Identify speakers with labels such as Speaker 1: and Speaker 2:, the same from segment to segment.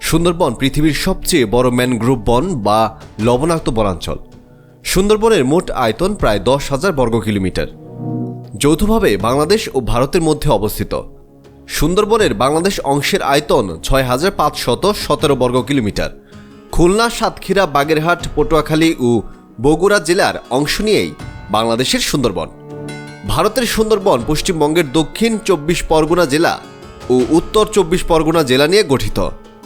Speaker 1: সুন্দরবন পৃথিবীর সবচেয়ে বড় ম্যানগ্রোভ বন বা লবণাক্ত বনাঞ্চল। সুন্দরবনের মোট আয়তন প্রায় 10,000 বর্গ কিলোমিটার, যৌথভাবে বাংলাদেশ ও ভারতের মধ্যে অবস্থিত। সুন্দরবনের বাংলাদেশ অংশের আয়তন 6,517 বর্গ কিলোমিটার। খুলনা, সাতক্ষীরা, বাগেরহাট, পটুয়াখালী ও বগুড়া জেলার অংশ নিয়েই বাংলাদেশের সুন্দরবন। ভারতের সুন্দরবন পশ্চিমবঙ্গের দক্ষিণ 24 পরগনা জেলা ও উত্তর 24 পরগনা জেলা নিয়ে গঠিত।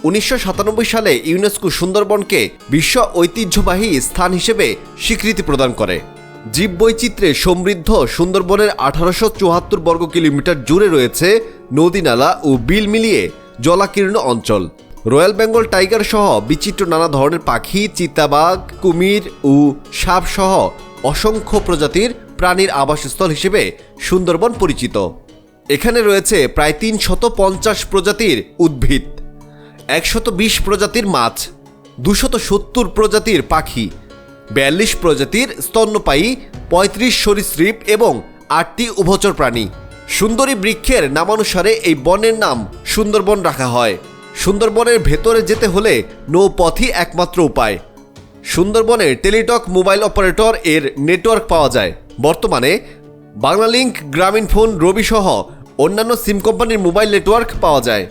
Speaker 1: 1997 সালে ইউনেস্কো সুন্দরবনকে বিশ্ব ঐতিহ্যবাহী স্থান হিসেবে স্বীকৃতি প্রদান করে। জীববৈচিত্র্যে সমৃদ্ধ সুন্দরবনের 1874 বর্গ কিলোমিটার জুড়ে রয়েছে নদী-নালা ও বিল মিলিয়ে জলাকীর্ণ অঞ্চল। রয়্যাল বেঙ্গল টাইগার সহ বিচিত্র নানা ধরনের পাখি, চিতাবাঘ, কুমির ও সাপ সহ অসংখ্য প্রজাতির প্রাণীর আবাসস্থল হিসেবে সুন্দরবন পরিচিত। এখানে রয়েছে প্রায় 350 প্রজাতির উদ্ভিদ, 120 প্রজাতির মাছ, 270 প্রজাতির পাখি, 42 প্রজাতির স্তন্যপায়ী, 35 সরীসৃপ এবং 8টি উভচর প্রাণী। সুন্দরী বৃক্ষের নামানুসারে এই বনের নাম সুন্দরবন রাখা হয়। সুন্দরবনের ভেতরে যেতে হলে নৌপথই একমাত্র উপায়। সুন্দরবনের টেলিটক মোবাইল অপারেটর এর নেটওয়ার্ক পাওয়া যায়। বর্তমানে বাংলালিংক, গ্রামীণফোন, রবি সহ অন্যান্য সিম কোম্পানির মোবাইল নেটওয়ার্ক পাওয়া যায়।